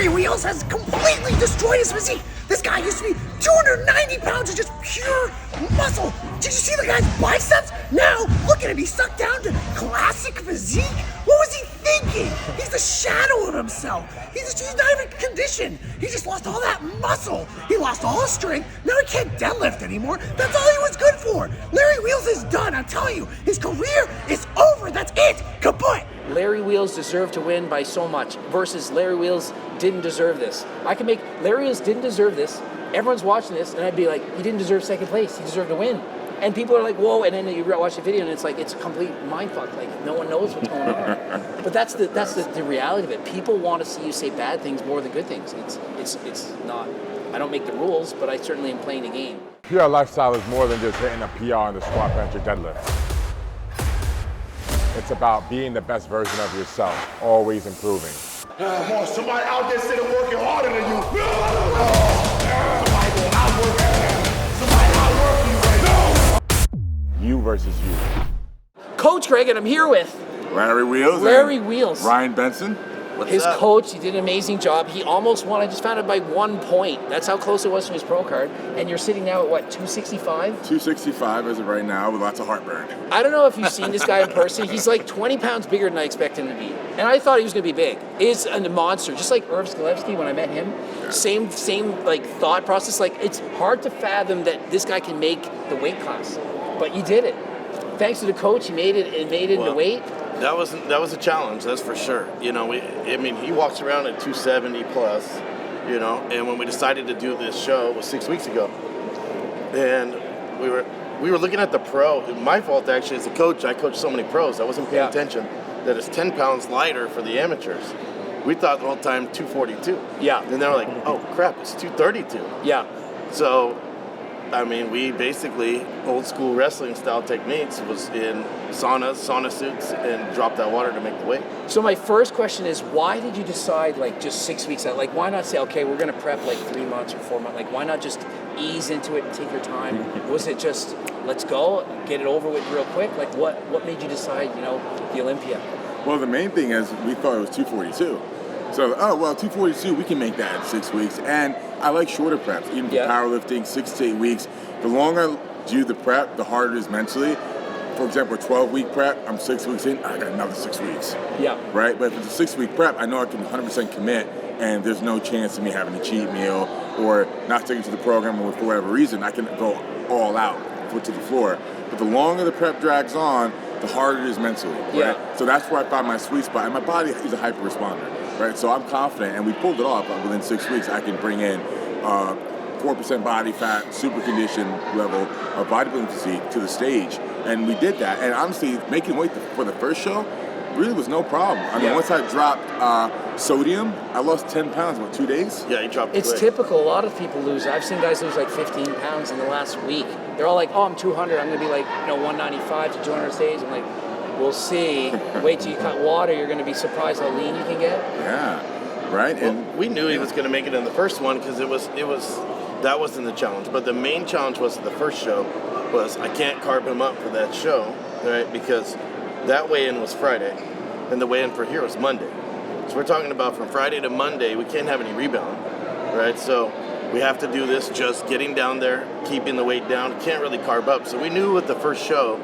Larry Wheels has completely destroyed his physique. This guy used to be 290 pounds of just pure muscle. Did you see the guy's biceps? Now, look at him. He's sucked down to classic physique. What was he thinking? He's the shadow of himself. He's not even conditioned. He just lost all that muscle. He lost all his strength. Now he can't deadlift anymore. That's all he was good for. Larry Wheels is done. I'm telling you, his career is over. That's it. Kaput. Larry Wheels deserved to win by so much versus Larry Wheels didn't deserve this. I can make Larry Wheels didn't deserve this. Everyone's watching this, and I'd be like, he didn't deserve second place. He deserved to win. And people are like, whoa, and then you watch the video, and it's like, it's a complete mindfuck. Like, no one knows what's going on. But that's the reality of it. People want to see you say bad things more than good things. It's not. I don't make the rules, but I certainly am playing the game. PR lifestyle is more than just hitting a PR in the squat, bench, or deadlift. It's about being the best version of yourself, always improving. Come on, somebody out there sitting working harder than you. Somebody going outwork you. Somebody outwork you right now. You versus you. Coach Greg, and I'm here with Larry Wheels. Larry Wheels. Ryan Benson. His coach, he did an amazing job. He almost won. I just found out by 1 point. That's how close it was to his pro card. And you're sitting now at what, 265? 265 as of right now with lots of heartburn. I don't know if you've seen this guy in person. He's like 20 pounds bigger than I expected him to be. And I thought he was going to be big. He's a monster, just like Irv Skalevsky when I met him. Yeah. Same like thought process. Like, it's hard to fathom that this guy can make the weight class. But you did it. Thanks to the coach, he made it in the weight. That was a challenge, that's for sure. You know, he walks around at 270 plus, you know, and when we decided to do this show, it was 6 weeks ago. And we were looking at the pro. My fault, actually, as a coach. I coached so many pros, I wasn't paying attention that it's 10 pounds lighter for the amateurs. We thought the whole time 242. Yeah. And they were like, oh, crap, it's 232. Yeah. So, I mean, we basically, old school wrestling style techniques was in sauna suits, and drop that water to make the weight. So my first question is, why did you decide like just 6 weeks out? Like, why not say, okay, we're going to prep like 3 months or 4 months? Like, why not just ease into it and take your time? Was it just, let's go, get it over with real quick? Like, what made you decide, the Olympia? Well, the main thing is we thought it was 242. So, 242, we can make that in 6 weeks. And I like shorter preps, even for powerlifting, 6 to 8 weeks. The longer I do the prep, the harder it is mentally. For example, a 12-week prep, I'm 6 weeks in, I got another 6 weeks. Yeah. Right? But if it's a 6-week prep, I know I can 100% commit, and there's no chance of me having a cheat meal or not sticking to the program, or for whatever reason, I can go all out, foot to the floor. But the longer the prep drags on, the harder it is mentally. Right? Yeah. So that's where I found my sweet spot. And my body is a hyper responder. Right, so I'm confident, and we pulled it off. Within 6 weeks, I can bring in 4% body fat, super conditioned level of bodybuilding physique to the stage, and we did that. And honestly, making weight for the first show really was no problem. I mean, once I dropped sodium, I lost 10 pounds in 2 days. Yeah, you dropped. It's typical. A lot of people lose. I've seen guys lose like 15 pounds in the last week. They're all like, "Oh, I'm 200. I'm going to be like 195 to 200 stage." I'm like, we'll see. Wait till you cut water. You're going to be surprised how lean you can get. Yeah, right. Well, and we knew he was going to make it in the first one because that wasn't the challenge. But the main challenge was the first show was I can't carb him up for that show, right? Because that weigh-in was Friday, and the weigh-in for here was Monday. So we're talking about from Friday to Monday, we can't have any rebound, right? So we have to do this just getting down there, keeping the weight down. Can't really carb up. So we knew with the first show,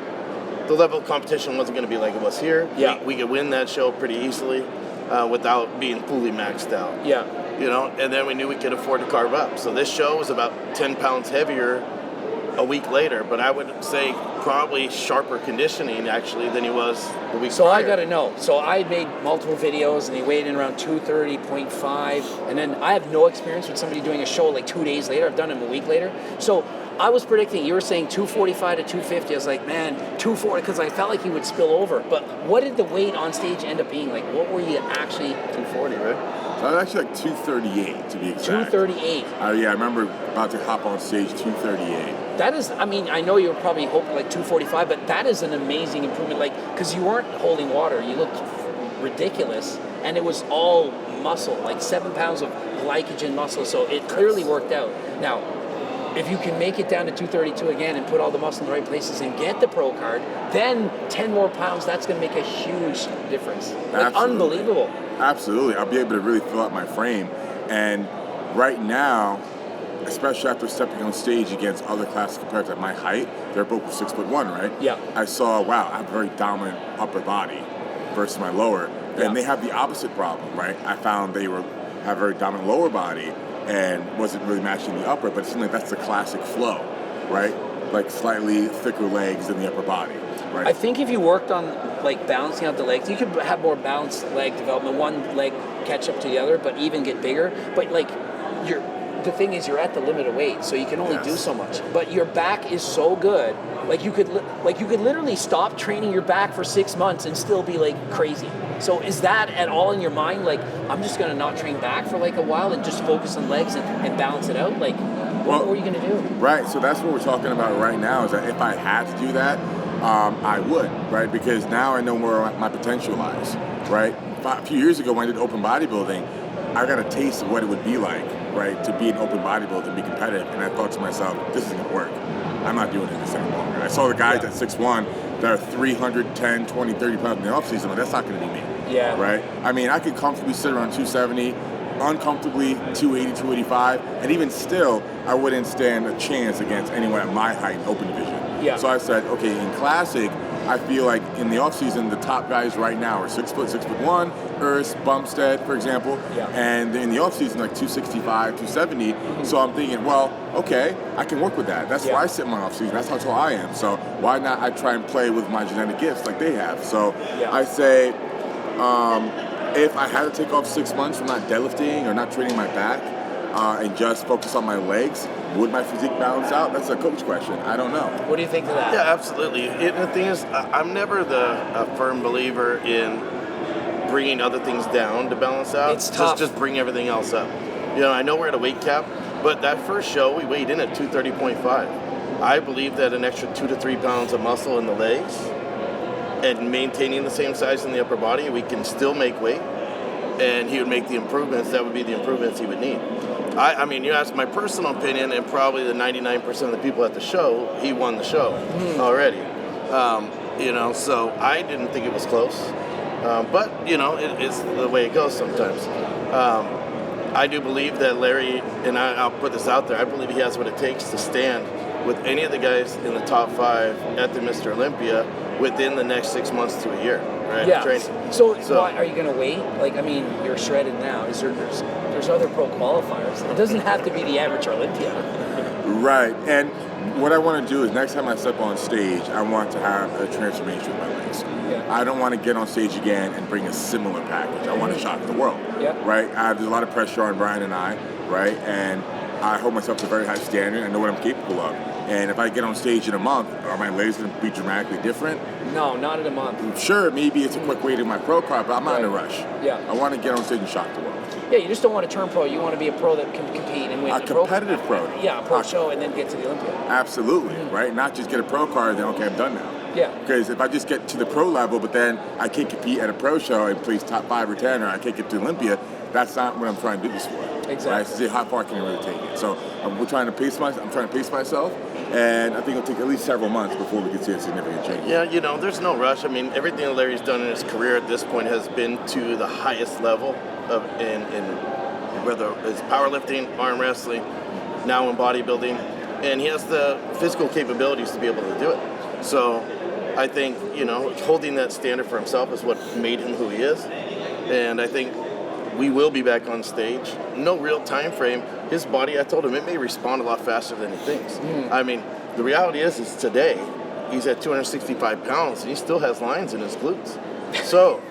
the level of competition wasn't going to be like it was here. Yeah. We could win that show pretty easily without being fully maxed out. Yeah. And then we knew we could afford to carb up. So this show was about 10 pounds heavier a week later, but I would say probably sharper conditioning actually than he was the week So prior. I got to know. So I made multiple videos, and he weighed in around 230.5, and then I have no experience with somebody doing a show like 2 days later. I've done it a week later. So I was predicting, you were saying 245 to 250. I was like, man, 240, because I felt like he would spill over. But what did the weight on stage end up being? Like, what were you actually? 240, right? so I was actually like 238 to be exact. 238. I remember about to hop on stage 238. That is, I mean, I know you were probably hoping like 245, but that is an amazing improvement. Like, because you weren't holding water, you looked ridiculous, and it was all muscle, like 7 pounds of glycogen muscle. So it clearly worked out. Now, if you can make it down to 232 again and put all the muscle in the right places and get the pro card, then 10 more pounds, that's going to make a huge difference. Like, Absolutely. unbelievable. Absolutely. I'll be able to really fill out my frame. And right now, especially after stepping on stage against other classic competitors at my height, they're both 6'1", right? Yeah. I saw, wow, I have a very dominant upper body versus my lower. Yeah. And they have the opposite problem, right? I found they have a very dominant lower body and wasn't really matching the upper, but it seemed like that's the classic flow, right? Like slightly thicker legs than the upper body, right? I think if you worked on like balancing out the legs, you could have more balanced leg development. One leg catch up to the other, but even get bigger. But like the thing is, you're at the limit of weight, so you can only do so much. But your back is so good, like you could literally stop training your back for 6 months and still be like crazy. So is that at all in your mind? Like, I'm just gonna not train back for like a while and just focus on legs and balance it out. Like, what were you gonna do? Right. So that's what we're talking about right now. Is that if I had to do that, I would, right? Because now I know where my potential lies, right? A few years ago when I did open bodybuilding, I got a taste of what it would be like, right, to be an open bodybuilder and be competitive. And I thought to myself, this isn't going to work. I'm not doing this any longer. I saw the guys at 6'1" that are 310, 20, 30 pounds in the offseason. Like, that's not going to be me. Yeah. Right? I mean, I could comfortably sit around 270, uncomfortably 280, 285, and even still, I wouldn't stand a chance against anyone at my height in open division. Yeah. So I said, okay, in classic, I feel like in the offseason, the top guys right now are 6'1", Urs, Bumstead, for example, and in the offseason, like 265, 270. So I'm thinking, well, okay, I can work with that. That's where I sit in my offseason. That's how tall I am. So why not I try and play with my genetic gifts like they have? So I say, if I had to take off 6 months from not deadlifting or not training my back and just focus on my legs, would my physique balance out? That's a coach question. I don't know. What do you think of that? Yeah, absolutely. The thing is, I'm never a firm believer in bringing other things down to balance out. It's tough. Just bring everything else up. You know, I know we're at a weight cap, but that first show we weighed in at 230.5. I believe that an extra 2 to 3 pounds of muscle in the legs and maintaining the same size in the upper body, we can still make weight, and he would make the improvements. That would be the improvements he would need. I mean, you ask my personal opinion, and probably the 99% of the people at the show, he won the show already. You know, so I didn't think it was close. But, you know, it's the way it goes sometimes. I do believe that Larry, and I'll put this out there, I believe he has what it takes to stand with any of the guys in the top 5 at the Mr. Olympia within the next 6 months to a year, right? Yeah. Training. So why, are you going to wait? Like, I mean, you're shredded now. There's other pro qualifiers. It doesn't have to be the amateur Olympia. Right. And what I want to do is next time I step on stage, I want to have a transformation with my legs. Yeah. I don't want to get on stage again and bring a similar package. I want to shock the world. Yeah. Right? There's a lot of pressure on Brian and I, right? And I hold myself to a very high standard. I know what I'm capable of. And if I get on stage in a month, are my legs going to be dramatically different? No, not in a month. Sure, maybe it's a quick way to my pro card, but I'm not in a rush. Yeah. I want to get on stage and shock the world. Yeah, you just don't want to turn pro. You want to be a pro that can compete and win. A competitive pro. Yeah, a pro show and then get to the Olympia. Absolutely, right? Not just get a pro card, then okay, I'm done now. Yeah. Because if I just get to the pro level, but then I can't compete at a pro show and place top 5 or 10, or I can't get to Olympia, that's not what I'm trying to do this for. Exactly. Right? To see how far can I really take it. So I'm trying to pace myself, and I think it'll take at least several months before we can see a significant change. Yeah, you know, there's no rush. I mean, everything that Larry's done in his career at this point has been to the highest level of in whether it's powerlifting, arm wrestling, now in bodybuilding, and he has the physical capabilities to be able to do it. So I think, you know, holding that standard for himself is what made him who he is. And I think we will be back on stage. No real time frame. His body, I told him, it may respond a lot faster than he thinks. I mean, the reality is today, he's at 265 pounds and he still has lines in his glutes. So,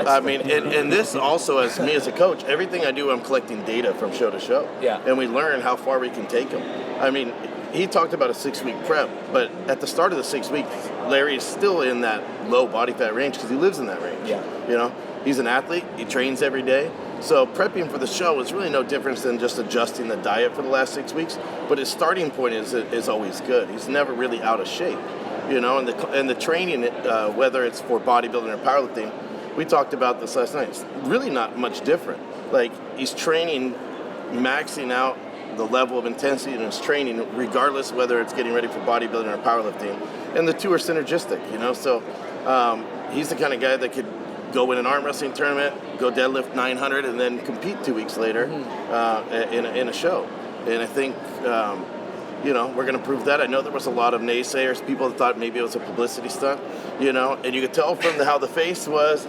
I mean, and this also, as me as a coach, everything I do, I'm collecting data from show to show. Yeah. And we learn how far we can take him. I mean, he talked about a 6-week prep, but at the start of the 6 weeks, Larry is still in that low body fat range because he lives in that range. Yeah. You know, he's an athlete, he trains every day. So prepping for the show is really no difference than just adjusting the diet for the last 6 weeks. But his starting point is always good. He's never really out of shape. You know, and the training, whether it's for bodybuilding or powerlifting, we talked about this last night. It's really not much different. Like, he's training, maxing out the level of intensity in his training, regardless whether it's getting ready for bodybuilding or powerlifting. And the two are synergistic, you know. So he's the kind of guy that could go win an arm wrestling tournament, go deadlift 900 and then compete 2 weeks later in a show. And I think, you know, we're going to prove that. I know there was a lot of naysayers, people that thought maybe it was a publicity stunt, you know, and you could tell from how the face was.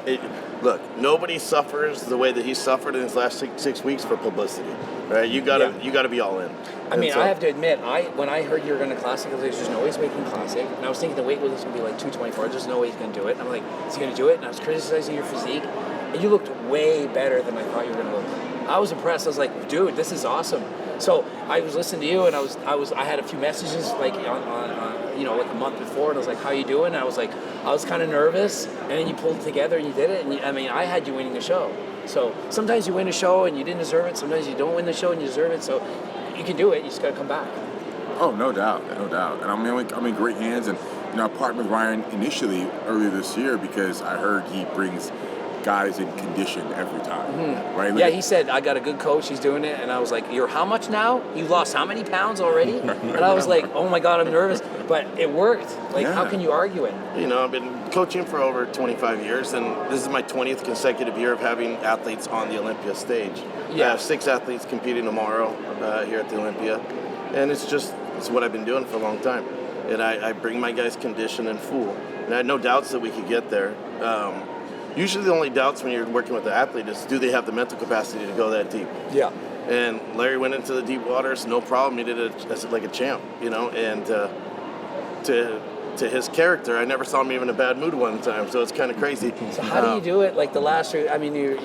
Look, nobody suffers the way that he suffered in his last 6 weeks for publicity, right? You gotta be all in. I mean, I have to admit, when I heard you were going to Classic, I was like, there's no way he's making Classic. And I was thinking the weight was going to be like 224. There's no way he's going to do it. And I'm like, is he going to do it? And I was criticizing your physique. And you looked way better than I thought you were going to look. I was impressed. I was like, dude, this is awesome. So I was listening to you, and I had a few messages like on you know, like a month before, and I was like, how you doing? And I was like, I was kind of nervous, and then you pulled it together and you did it. And I mean, I had you winning the show. So sometimes you win a show and you didn't deserve it. Sometimes you don't win the show and you deserve it. So you can do it. You just got to come back. Oh, no doubt, no doubt. And I'm in great hands. And you know, I partnered with Ryan initially earlier this year because I heard he brings guys in condition every time, right? Yeah, he said, I got a good coach, he's doing it. And I was like, you're how much now? You lost how many pounds already? And I was like, oh my God, I'm nervous. But it worked. Like, how can you argue it? You know, I've been coaching for over 25 years, and this is my 20th consecutive year of having athletes on the Olympia stage. Yeah. I have 6 athletes competing tomorrow here at the Olympia. And it's what I've been doing for a long time. And I bring my guys conditioned and full. And I had no doubts that we could get there. Usually the only doubts when you're working with the athlete is, do they have the mental capacity to go that deep? Yeah. And Larry went into the deep waters, no problem. He did it like a champ, you know. And to his character, I never saw him even in a bad mood one time. So it's kind of crazy. So how do you do it? Like the last 3, I mean, you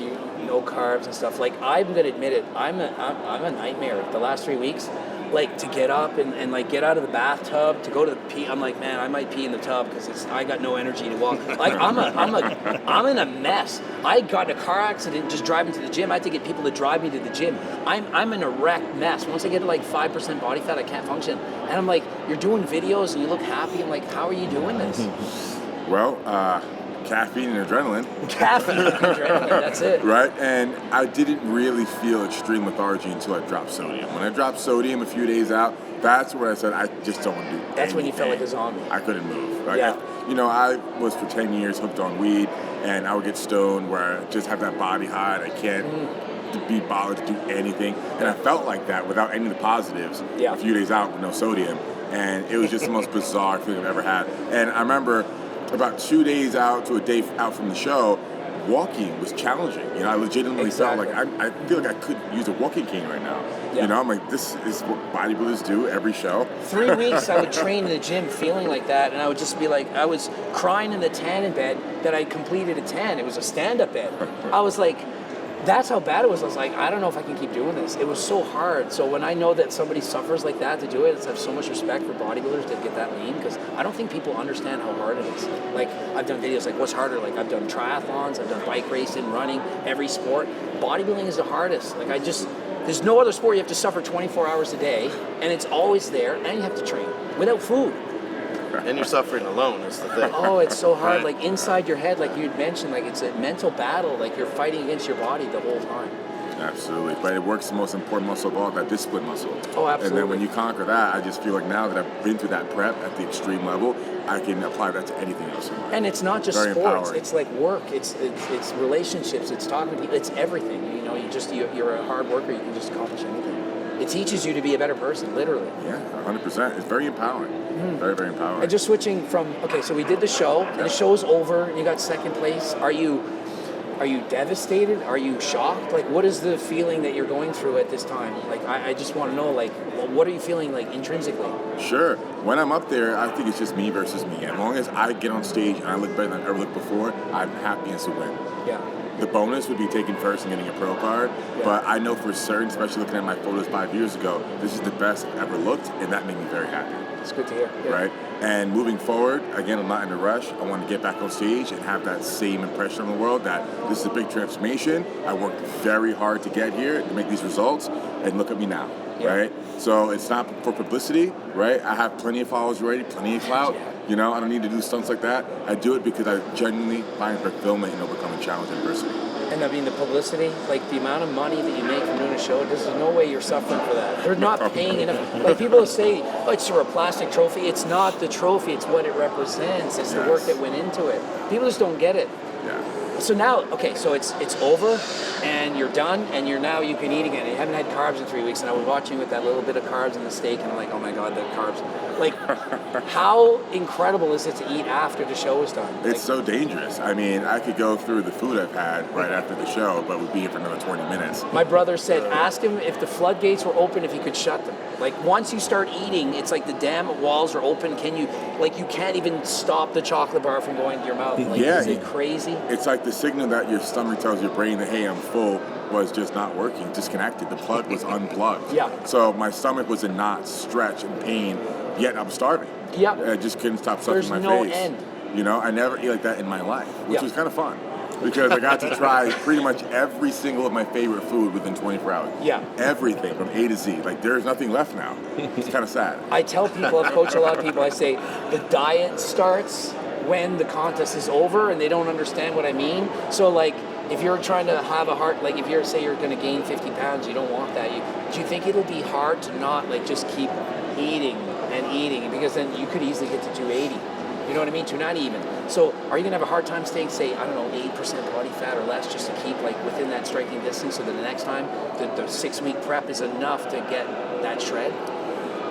no carbs and stuff. Like, I'm gonna admit it, I'm a nightmare. The last 3 weeks, like, to get up and like get out of the bathtub to go to the pee. I'm like, man, I might pee in the tub because I got no energy to walk. Like, I'm in a mess. I got in a car accident just driving to the gym. I had to get people to drive me to the gym. I'm in a wrecked mess. Once I get to like 5% body fat, I can't function. And I'm like, you're doing videos and you look happy. I'm like, how are you doing this? Well, caffeine and adrenaline. Caffeine and adrenaline, that's it. Right, and I didn't really feel extreme lethargy until I dropped sodium. When I dropped sodium a few days out, that's where I said, I just don't want to do anything. That's when you felt like a zombie. I couldn't move. Like, Yeah. you know, I was for 10 years hooked on weed, and I would get stoned where I just have that body high and I can't be bothered to do anything. And I felt like that without any of the positives a few days out with no sodium. And it was just the most bizarre feeling I've ever had. And I remember about 2 days out to a day out from the show, walking was challenging. You know, I legitimately felt like I feel like I could use a walking cane right now. Yeah. You know, I'm like, this is what bodybuilders do every show. 3 weeks I would train in the gym feeling like that, and I would just be like, I was crying in the tanning bed that I completed a tan. It was a stand-up bed. I was like, that's how bad it was. I was like, I don't know if I can keep doing this. It was so hard. So when I know that somebody suffers like that to do it, I have so much respect for bodybuilders that get that lean, because I don't think people understand how hard it is. Like, I've done videos like, what's harder? Like, I've done triathlons, I've done bike racing, running, every sport. Bodybuilding is the hardest. Like, there's no other sport you have to suffer 24 hours a day, and it's always there, and you have to train without food. And you're suffering alone is the thing. Oh, it's so hard. Right. Like, inside your head, like you'd mentioned, like, it's a mental battle. Like, you're fighting against your body the whole time. Absolutely, but it works the most important muscle of all, that discipline muscle. Oh, absolutely. And then when you conquer that, I just feel like now that I've been through that prep at the extreme level, I can apply that to anything else in life. And it's not just Very sports. empowering. It's like work. It's relationships. It's talking to people. It's everything. You know, you're a hard worker. You can just accomplish anything. It teaches you to be a better person, literally. Yeah, 100%. It's very empowering. Very, very empowering. And just switching from, okay, so we did the show, and the show's over, and you got second place. Are you devastated? Are you shocked? Like, what is the feeling that you're going through at this time? Like, I just want to know, like, what are you feeling, like, intrinsically? Sure. When I'm up there, I think it's just me versus me. As long as I get on stage and I look better than I've ever looked before, I'm happy as a win. Yeah. The bonus would be taking first and getting a pro card, but I know for certain, especially looking at my photos 5 years ago, this is the best I've ever looked, and that made me very happy. It's good to hear. Yeah. Right? And moving forward, again, I'm not in a rush. I want to get back on stage and have that same impression on the world that this is a big transformation. I worked very hard to get here, to make these results, and look at me now, right? So it's not for publicity, right? I have plenty of followers already, plenty of clout. You know, I don't need to do stunts like that. I do it because I genuinely find fulfillment in overcoming challenge and adversity. And I mean, the publicity, like the amount of money that you make from doing a show, there's no way you're suffering for that. They're not paying enough. Like, people say, oh, it's for a plastic trophy. It's not the trophy, it's what it represents. It's the work that went into it. People just don't get it. Yeah. So now, okay, so it's over, and you're done, and you can eat again. You haven't had carbs in 3 weeks, and I was watching with that little bit of carbs in the steak, and I'm like, oh my god, the carbs. Like, how incredible is it to eat after the show is done? It's so dangerous. I mean, I could go through the food I've had right after the show, but we'd be here for another 20 minutes. My brother said, ask him if the floodgates were open, if he could shut them. Like, once you start eating, it's like the damn walls are open. You can't even stop the chocolate bar from going to your mouth. Like, Yeah, is it crazy? It's like the signal that your stomach tells your brain that, hey, I'm full, was just not working, disconnected. The plug was unplugged. Yeah. So my stomach was in knots, stretch, and pain, yet I'm starving. Yeah. I just couldn't stop sucking There's my no face. end. You know, I never ate like that in my life, which Yeah. was kind of fun. Because I got to try pretty much every single of my favorite food within 24 hours. Yeah. Everything from A to Z. Like, there's nothing left now. It's kind of sad. I tell people, I've coached a lot of people, I say the diet starts when the contest is over, and they don't understand what I mean. So, like, if you're trying to have a heart, like if say you're going to gain 50 pounds, you don't want that. Do you think it'll be hard to not like just keep eating and eating? Because then you could easily get to 280. You know what I mean? 290 even. So are you going to have a hard time staying, say, I don't know, 8% body fat or less, just to keep like within that striking distance, so that the next time the 6 week prep is enough to get that shred?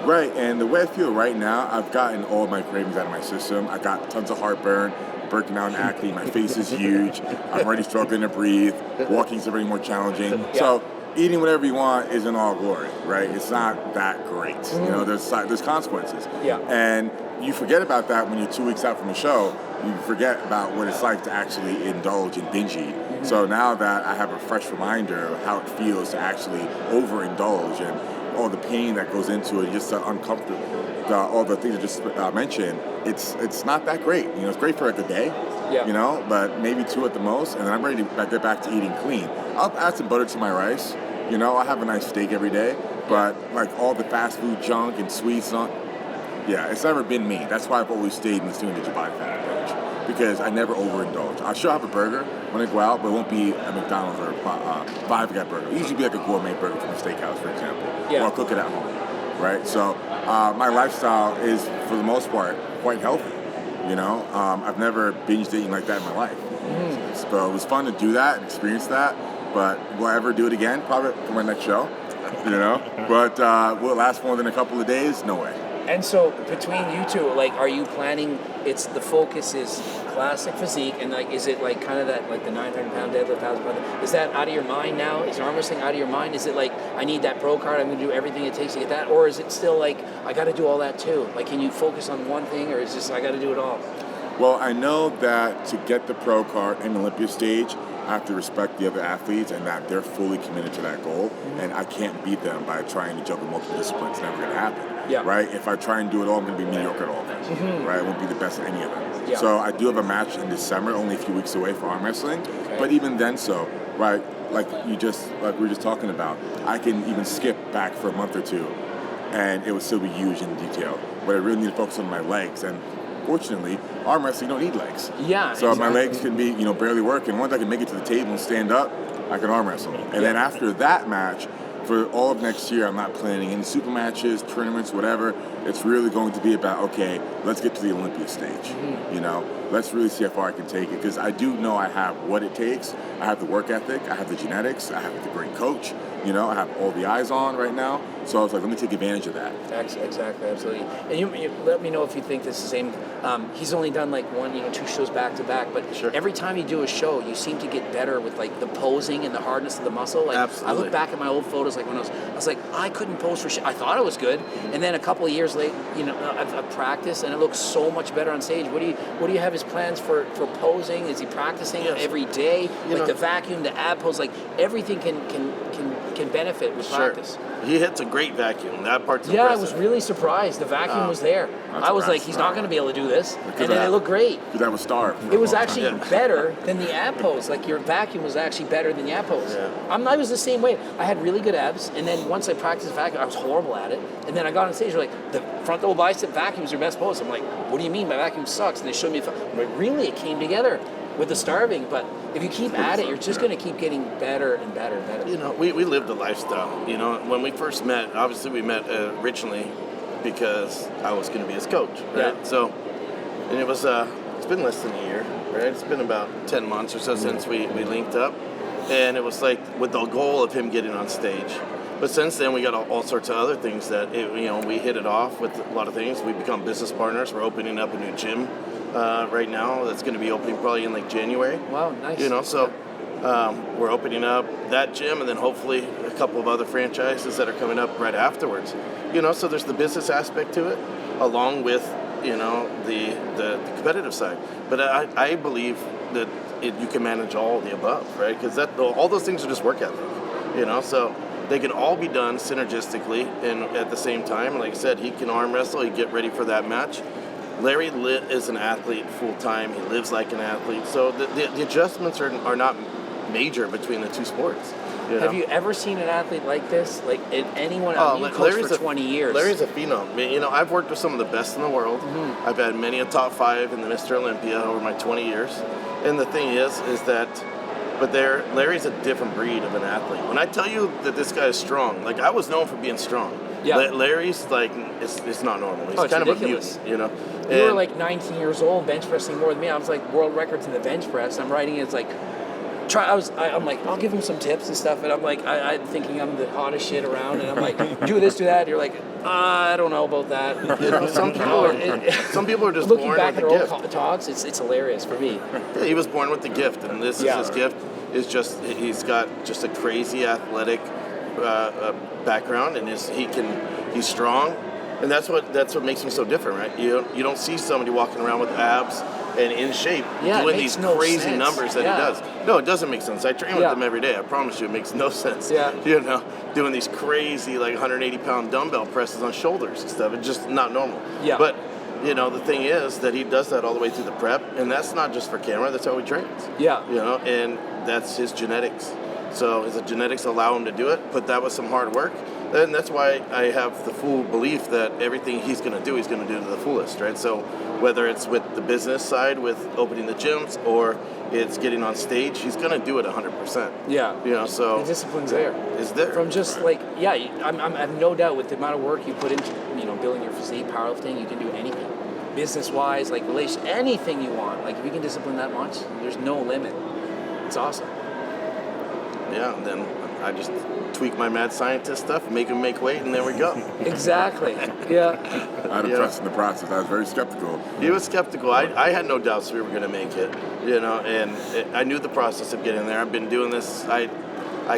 Right, and the way I feel right now, I've gotten all of my cravings out of my system. I got tons of heartburn, breaking out in acne, my face is huge, I'm already struggling to breathe, walking's already more challenging. Yeah. So eating whatever you want isn't all glory, right? It's not that great. You know, there's consequences. Yeah. And you forget about that when you're 2 weeks out from a show. You forget about what it's like to actually indulge and binge eat. So now that I have a fresh reminder of how it feels to actually overindulge and all the pain that goes into it, just the uncomfortable, all the things I just mentioned, it's not that great. You know, it's great for like a day, Yeah. you know, but maybe 2 at the most, and then I'm ready to get back to eating clean. I'll add some butter to my rice. You know, I have a nice steak every day, but like all the fast food junk and sweets, yeah, it's never been me. That's why I've always stayed in the 200 body fat range, because I never overindulge. I'll sure have a burger when I go out, but it won't be a McDonald's or a Five Guy burger. It usually be like a gourmet burger from a steakhouse, for example. Yeah. Or I'll cook it at home, right? So my lifestyle is, for the most part, quite healthy. You know, I've never binged eating like that in my life. So it was fun to do that and experience that, but will I ever do it again? Probably for my next show, you know? But will it last more than a couple of days? No way. And so between you two, like, are you planning? The focus is classic physique, and like, is it like kind of that like the 900-pound deadlift, 1,000-pound? Is that out of your mind now? Is arm wrestling out of your mind? Is it like I need that pro card? I'm going to do everything it takes to get that, or is it still like I got to do all that too? Like, can you focus on one thing, or is it just I got to do it all? Well, I know that to get the pro card in the Olympia stage, I have to respect the other athletes and that they're fully committed to that goal, and I can't beat them by trying to juggle multiple disciplines. It's never going to happen. Yeah. Right? If I try and do it all, I'm going to be mediocre at all of them. Right? I won't be the best at any of them. Yeah. So I do have a match in December, only a few weeks away for arm wrestling. Okay. But even then, right? Like we were just talking about, I can even skip back for a month or two, and it would still be huge in detail. But I really need to focus on my legs, and fortunately, arm wrestling, you don't need legs. Yeah. So exactly. my legs can be, barely working. Once I can make it to the table and stand up, I can arm wrestle. And then after that match, for all of next year, I'm not planning any super matches, tournaments, whatever. It's really going to be about, okay, let's get to the Olympia stage. You know, let's really see how far I can take it, because I do know I have what it takes. I have the work ethic, I have the genetics, I have the great coach. You know, I have all the eyes on right now. So I was like, let me take advantage of that. Exactly, absolutely. And you let me know if you think this is the same. He's only done like 2 shows back to back, but Sure. every time you do a show, you seem to get better with like the posing and the hardness of the muscle. Like, Absolutely. I look back at my old photos, like when I was like, I couldn't pose for shit. I thought I was good, and then a couple of years later, I've practiced, and it looks so much better on stage. What do you have his plans for posing? Is he practicing it every day? The vacuum, the ab pose, like everything can benefit with practice. He hits a great vacuum. That part's Yeah, I impressive. was really surprised. The vacuum was there. I was like, he's not going to be able to do this. And then it looked great. Because I was starved. for It a was long actually time. better than the ab pose. Like, your vacuum was actually better than the ab pose. Yeah. I was the same way. I had really good abs, and then once I practiced vacuum, I was horrible at it. And then I got on stage, they're like, the front double bicep vacuum is your best pose. I'm like, what do you mean? My vacuum sucks. And they showed me, I'm like, really? It came together with the starving. But if you keep at it, you're just going to keep getting better and better and better. We lived a lifestyle. When we first met, obviously we met originally because I was going to be his coach, right? Yeah. So, and it was it's been less than a year, right? It's been about 10 months or so since we linked up. And it was like with the goal of him getting on stage. But since then, we got all sorts of other things that, we hit it off with a lot of things. We've become business partners. We're opening up a new gym right now that's going to be opening probably in like January. Wow, nice. So we're opening up that gym and then hopefully a couple of other franchises that are coming up right afterwards. So there's the business aspect to it, along with, the competitive side. But I believe that you can manage all of the above, right? Because all those things are just work ethic, so they can all be done synergistically and at the same time. And like I said, he can arm wrestle, he get ready for that match. Larry is an athlete full time. He lives like an athlete. So the adjustments are not major between the two sports. Have you ever seen an athlete like this? Like anyone? You coached for 20 years. Larry's a phenom. I mean, I've worked with some of the best in the world. Mm-hmm. I've had many a top 5 in the Mr. Olympia over my 20 years. And the thing is that, Larry's a different breed of an athlete. When I tell you that this guy is strong, like I was known for being strong. Yeah. Larry's like, it's not normal. He's kind ridiculous. of a mutant, You were like 19 years old, bench pressing more than me. I was like world records in the bench press. I'm writing it's like, I'm like, I'll give him some tips and stuff, and I'm like, I'm thinking I'm the hottest shit around, and I'm like, do this, do that. And you're like, I don't know about that. Some people are just looking born back with at the gift. old talks. It's hilarious for me. Yeah, he was born with the gift, and this is his gift. Is just he's got just a crazy athletic background, and he's strong, and that's what makes him so different, right? You don't see somebody walking around with abs and in shape doing these crazy numbers that he does. No, it doesn't make sense. I train with him every day. I promise you, it makes no sense. Yeah. Doing these crazy like 180-pound dumbbell presses on shoulders and stuff. It's just not normal. Yeah. But the thing is that he does that all the way through the prep, and that's not just for camera. That's how he trains. Yeah. And that's his genetics. So his genetics allow him to do it. Put that with some hard work. And that's why I have the full belief that everything he's going to do to the fullest, right? So whether it's with the business side, with opening the gyms, or it's getting on stage, he's going to do it 100%. Yeah. So the discipline's there. Is there. From just I have no doubt with the amount of work you put into, building your physique, powerlifting, you can do anything. Business-wise, like relation, anything you want. Like if you can discipline that much, there's no limit. It's awesome. Yeah, and then I just tweak my mad scientist stuff, make him make weight, and there we go. Exactly. Yeah. I had to trust in the process. I was very skeptical. He was skeptical. I had no doubts we were going to make it, and I knew the process of getting there. I've been doing this. I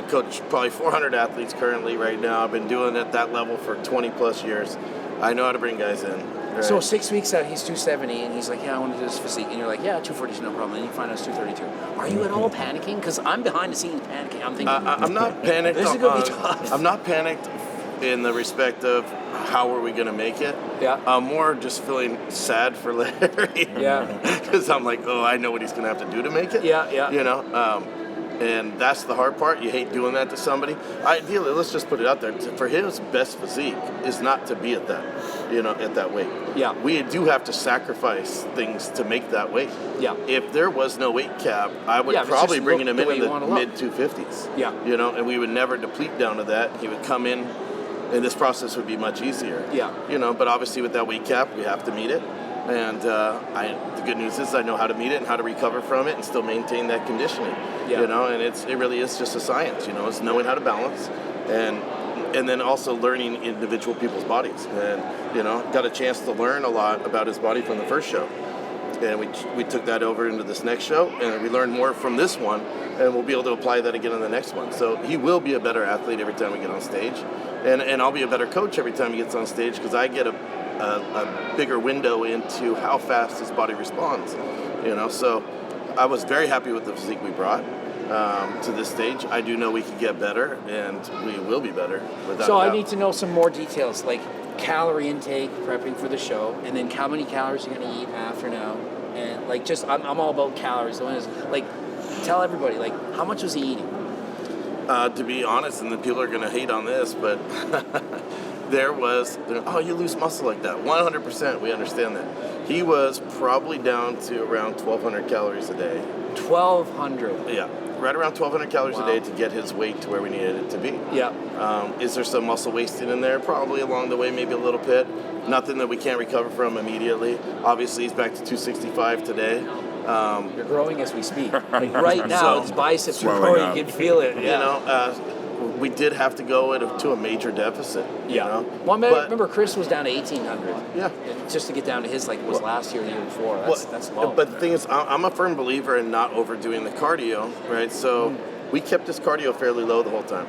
coach probably 400 athletes currently right now. I've been doing it at that level for 20 plus years. I know how to bring guys in. Right? So 6 weeks out, he's 270, and he's like, yeah, I want to do this physique. And you're like, yeah, 240 is no problem. And you find out it's 232. Are you at all panicking? Because I'm behind the scenes panicking. I'm thinking, I'm not panicked. This is going to be tough. I'm not panicked in the respect of how are we going to make it. Yeah. I'm more just feeling sad for Larry. Yeah. Because I'm like, I know what he's going to have to do to make it. Yeah. And that's the hard part. You hate doing that to somebody. Ideally, let's just put it out there. For his best physique is not to be at that, at that weight. Yeah. We do have to sacrifice things to make that weight. Yeah. If there was no weight cap, I would probably bring him in the mid 250s. Yeah. And we would never deplete down to that. He would come in, and this process would be much easier. Yeah. But obviously with that weight cap, we have to meet it. And the good news is I know how to meet it and how to recover from it and still maintain that conditioning. Yeah. And it really is just a science. It's knowing how to balance and then also learning individual people's bodies. And got a chance to learn a lot about his body from the first show. And we took that over into this next show, and we learned more from this one, and we'll be able to apply that again in the next one. So he will be a better athlete every time we get on stage, and I'll be a better coach every time he gets on stage because I get a bigger window into how fast his body responds. So I was very happy with the physique we brought to this stage. I do know we can get better, and we will be better. So I need to know some more details, like calorie intake, prepping for the show, and then how many calories you're going to eat after now, and like I'm all about calories. The one is like, tell everybody, like, how much was he eating? To be honest, and the people are going to hate on this, but you lose muscle like that. 100%, we understand that. He was probably down to around 1,200 calories a day. 1,200. Yeah. right around 1,200 calories a day to get his weight to where we needed it to be. Yeah. Is there some muscle wasting in there? Probably along the way, maybe a little bit. Nothing that we can't recover from immediately. Obviously, he's back to 265 today. You're growing as we speak. Like right now, So- his biceps are Swelling growing. up. You can feel it. You know, we did have to go to a major deficit. You know? Well, But- remember, Chris was down to 1,800. Yeah. Just to get down to his, like, was last year, the year before. That's low. But the thing is, I'm a firm believer in not overdoing the cardio, right? So we kept his cardio fairly low the whole time.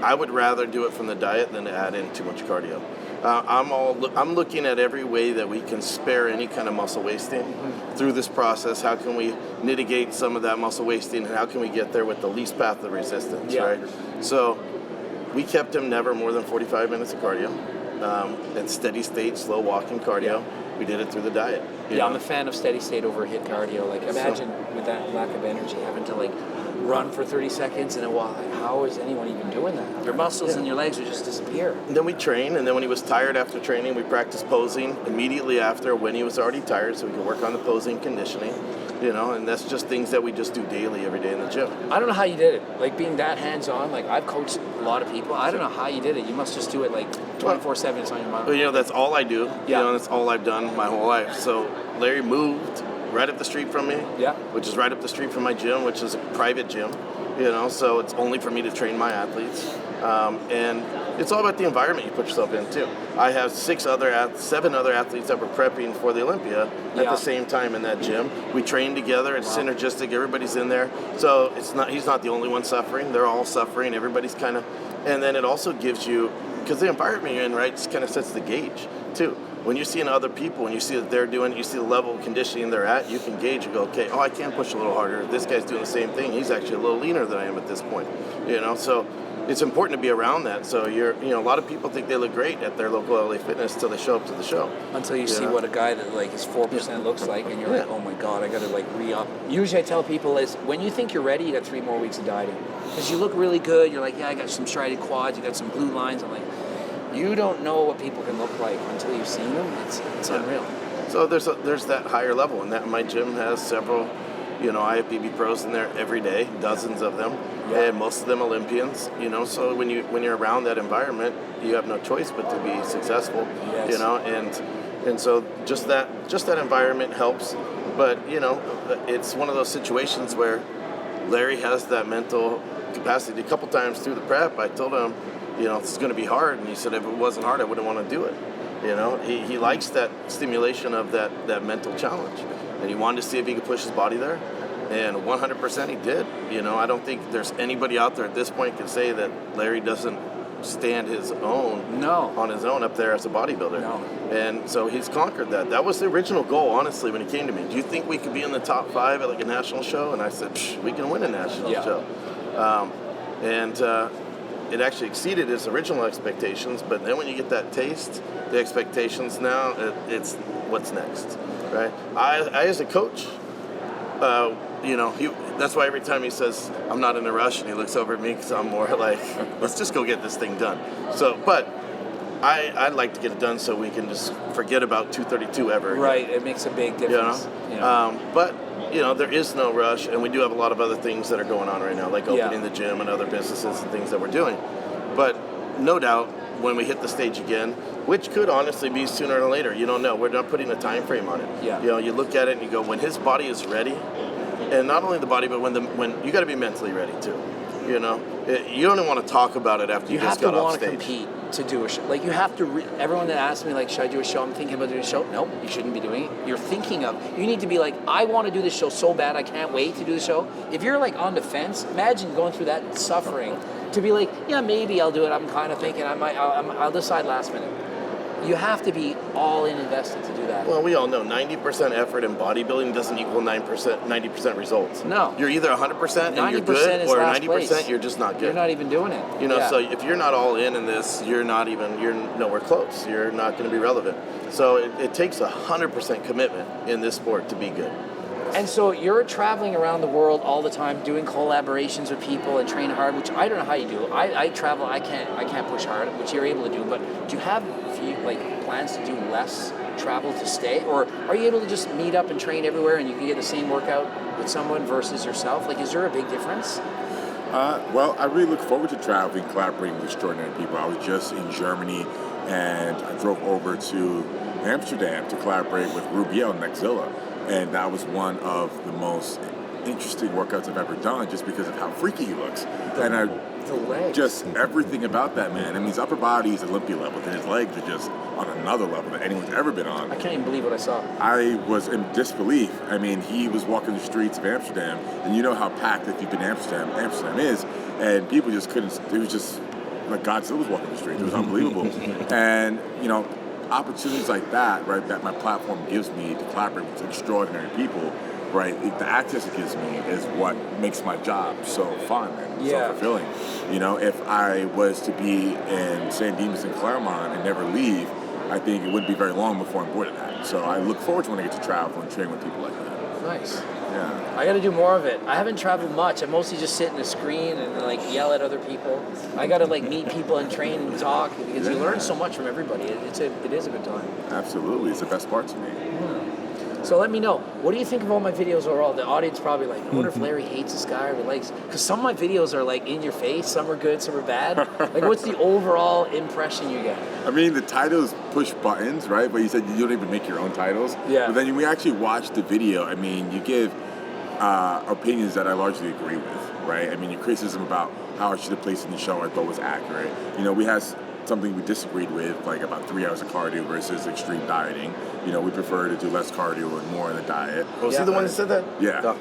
I would rather do it from the diet than to add in too much cardio. I'm looking at every way that we can spare any kind of muscle wasting through this process. How can we mitigate some of that muscle wasting, and how can we get there with the least path of resistance, right? So we kept him never more than 45 minutes of cardio. At steady state, slow walking cardio. We did it through the diet. you know? I'm a fan of steady state over HIIT cardio. Like, imagine with that lack of energy having to, like, run for 30 seconds in a while. How is anyone even doing that? Your muscles and your legs would just disappear. And then we train, and then when he was tired after training, we practiced posing immediately after when he was already tired, so we could work on the posing conditioning, you know, and that's just things that we just do daily, every day in the gym. I don't know how you did it. Like, being that hands-on, like, I've coached a lot of people. I don't know how you did it. You must just do it, like, 24/7. It's on your mind. Well, you know, that's all I do. Yeah. You know, that's all I've done my whole life. So Larry moved right up the street from me, Yeah. which is right up the street from my gym, which is a private gym, you know, so it's only for me to train my athletes. And it's all about the environment you put yourself in, too. I have 7 other athletes that were prepping for the Olympia at Yeah. the same time in that gym. We train together. It's synergistic. Everybody's in there. So he's not the only one suffering. They're all suffering. Everybody's kind of, and then it also gives you, because the environment you're in, right, just kind of sets the gauge, too. When you're seeing other people and you see that they're doing, you see the level of conditioning they're at, you can gauge and go, okay, I can push a little harder. This guy's doing the same thing. He's actually a little leaner than I am at this point, you know? So it's important to be around that. So a lot of people think they look great at their local LA Fitness till they show up to the show. Until you see know? what a guy that, like, is 4% looks like, and you're like, oh my God, I gotta, like, re-up. Usually I tell people is, when you think you're ready, you got 3 more weeks of dieting. Because you look really good, you're like, yeah, I got some striated quads, you got some blue lines. I'm like, you don't know what people can look like until you've seen them. It's unreal. So there's that higher level, and that my gym has several, IFBB pros in there every day, dozens of them, and most of them Olympians. So when you're around that environment, you have no choice but to be successful. Yes. And so just that environment helps. But it's one of those situations where Larry has that mental capacity. A couple times through the prep, I told him, it's going to be hard, and he said if it wasn't hard, I wouldn't want to do it. He likes that stimulation of that mental challenge, and he wanted to see if he could push his body there, and 100% he did. I don't think there's anybody out there at this point can say that Larry doesn't stand his own on his own up there as a bodybuilder. No. And so he's conquered that. That was the original goal, honestly, when he came to me. Do you think we could be in the top 5 at like a national show? And I said, we can win a national show. It actually exceeded his original expectations, but then when you get that taste, the expectations now, it's what's next, right? I as a coach, that's why every time he says, I'm not in a rush, and he looks over at me because I'm more like, let's just go get this thing done. So, but I'd like to get it done so we can just forget about 232 ever again. Right, it makes a big difference. But there is no rush, and we do have a lot of other things that are going on right now, like opening the gym and other businesses and things that we're doing. But no doubt, when we hit the stage again, which could honestly be sooner or later, you don't know. We're not putting a time frame on it. Yeah. You look at it and you go, when his body is ready, and not only the body, but when you got to be mentally ready too. You don't even want to talk about it after you just got off stage. You have to want to compete to do a show. Like, you have to, everyone that asks me, like, should I do a show? I'm thinking about doing a show. Nope, you shouldn't be doing it. You're thinking of, you need to be like, I want to do this show so bad, I can't wait to do the show. If you're like on the fence, imagine going through that suffering to be like, yeah, maybe I'll do it. I'm kind of thinking I'll decide last minute. You have to be all in invested to do that. Well, we all know 90% effort in bodybuilding doesn't equal 90% results. No. You're either 100% and you're good, or 90% you're just not good. You're not even doing it. So if you're not all in this, you're nowhere close. You're not going to be relevant. So it takes 100% commitment in this sport to be good. And so you're traveling around the world all the time, doing collaborations with people and train hard, which I don't know how you do. I travel, I can't push hard, which you're able to do. But do you have plans to do less travel to stay, or are you able to just meet up and train everywhere and you can get the same workout with someone versus yourself? Like, is there a big difference? Well, I really look forward to traveling, collaborating with extraordinary people. I was just in Germany, and I drove over to Amsterdam to collaborate with Rubiel and Nexzilla, and that was one of the most interesting workouts I've ever done, just because of how freaky he looks. The legs. Just everything about that man. I mean, his upper body is Olympia level, and his legs are just on another level that anyone's ever been on. I can't even believe what I saw. I was in disbelief. I mean, he was walking the streets of Amsterdam, and you know how packed, if you've been to Amsterdam is, and people just couldn't, it was just like Godzilla was walking the streets. It was unbelievable. And, you know, opportunities like that, right, that my platform gives me to collaborate with extraordinary people, right, the access it gives me is what makes my job so fun and so fulfilling. You know, if I was to be in San Dimas and Claremont and never leave, I think it wouldn't be very long before I'm bored of that. So I look forward to when I get to travel and train with people like that. Nice. Yeah. I got to do more of it. I haven't traveled much. I mostly just sit in a screen and like yell at other people. I got to like meet people and train and talk because you learn so much from everybody. It is a good time. Absolutely. It's the best part to me. So let me know, what do you think of all my videos overall? The audience probably like, I wonder if Larry hates this guy or he likes, because some of my videos are like in your face, some are good, some are bad. Like, what's the overall impression you get? I mean, the titles push buttons, right? But you said you don't even make your own titles. Yeah. But then when we actually watch the video, I mean, you give opinions that I largely agree with, right? I mean, your criticism about how I should have placed in the show I thought was accurate. You know, we had something we disagreed with, like about 3 hours of cardio versus extreme dieting. You know, we prefer to do less cardio and more in the diet. Was he the one that said that? Yeah. No.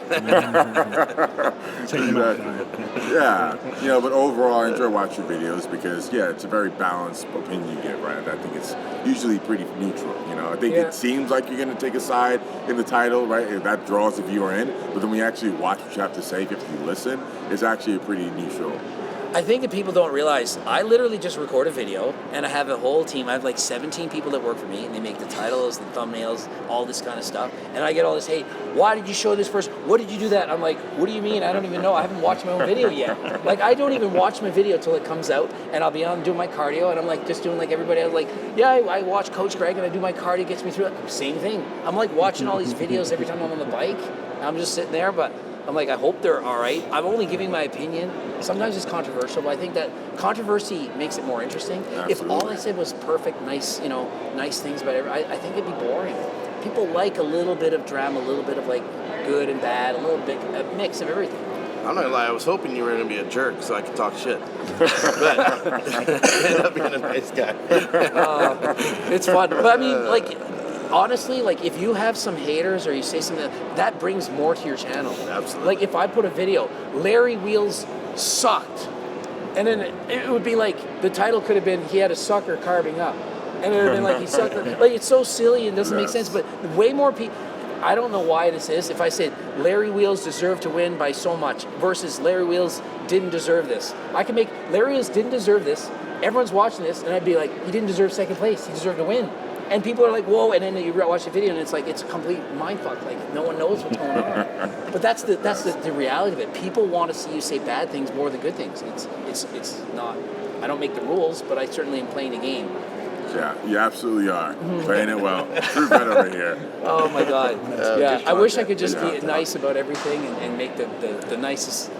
Yeah. You know, but overall, I enjoy watching videos because, yeah, it's a very balanced opinion you get, right? I think it's usually pretty neutral, you know. I think it seems like you're going to take a side in the title, right? And that draws the viewer in. But then when you actually watch what you have to say, if you listen, it's actually a pretty neutral. I think that people don't realize, I literally just record a video and I have a whole team. I have like 17 people that work for me and they make the titles, the thumbnails, all this kind of stuff. And I get all this, hey, why did you show this first? What did you do that? I'm like, what do you mean? I don't even know. I haven't watched my own video yet. Like, I don't even watch my video till it comes out and I'll be on doing my cardio and I'm like just doing like everybody else. Like, yeah, I watch Coach Greg and I do my cardio, gets me through it. Same thing. I'm like watching all these videos every time I'm on the bike. I'm just sitting there, but I'm like, I hope they're all right. I'm only giving my opinion. Sometimes it's controversial, but I think that controversy makes it more interesting. Absolutely. If all I said was perfect, nice, you know, nice things about everything, I think it'd be boring. People like a little bit of drama, a little bit of like good and bad, a little bit, a mix of everything. I'm not gonna lie, I was hoping you were gonna be a jerk so I could talk shit. But you ended up being a nice guy. It's fun. But I mean, like, honestly, like if you have some haters or you say something, that brings more to your channel. Absolutely. Like if I put a video, Larry Wheels sucked, and then it would be like, the title could have been, he had a sucker carving up. And it would have been like, he sucked. Like, it's so silly and doesn't make sense, but way more people, I don't know why this is. If I said Larry Wheels deserved to win by so much versus Larry Wheels didn't deserve this, I can make Larry Wheels didn't deserve this, everyone's watching this, and I'd be like, he didn't deserve second place, he deserved to win. And people are like, whoa, and then you watch the video and it's like, it's a complete mindfuck. Like, no one knows what's going on. But that's the reality of it. People want to see you say bad things more than good things. It's not, I don't make the rules, but I certainly am playing the game. Yeah, you absolutely are. Playing it well. True bet over here. Oh my God. Yeah, I wish I could just Good be content. nice about everything and make the nicest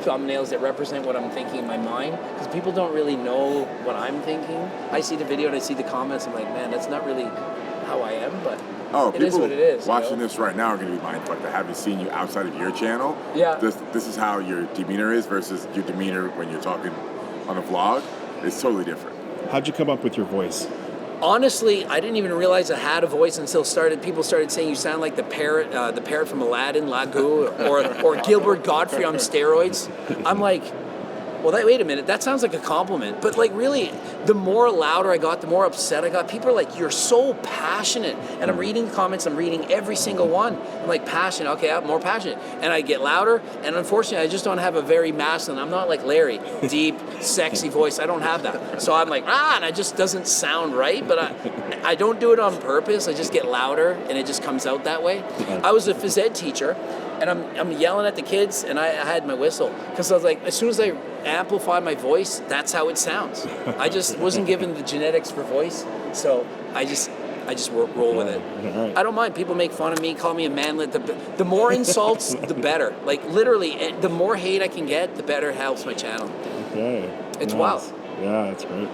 thumbnails that represent what I'm thinking in my mind, because people don't really know what I'm thinking. I see the video and I see the comments, I'm like, man, that's not really how I am, but it is what it is. Watching this right now are going to be mindfucked. I haven't seen you outside of your channel. Yeah. This is how your demeanor is versus your demeanor when you're talking on a vlog. It's totally different. How'd you come up with your voice? Honestly, I didn't even realize I had a voice until people started saying you sound like the parrot from Aladdin, Lagu, or Gilbert Godfrey on steroids. I'm like, well, wait a minute, that sounds like a compliment. But like really, the more louder I got, the more upset I got. People are like, you're so passionate. And I'm reading the comments, I'm reading every single one. I'm like, passionate, okay, I'm more passionate. And I get louder, and unfortunately, I just don't have a very masculine, I'm not like Larry, deep, sexy voice, I don't have that. So I'm like, and it just doesn't sound right, but I don't do it on purpose, I just get louder, and it just comes out that way. I was a phys ed teacher, and I'm yelling at the kids, and I had my whistle, because I was like, as soon as I amplify my voice, that's how it sounds. I just wasn't given the genetics for voice, so I I just roll with it. All right. I don't mind. People make fun of me, call me a manlet. The more insults, the better. Like, literally, the more hate I can get, the better it helps my channel. Okay. It's Nice. wild. Yeah, that's great.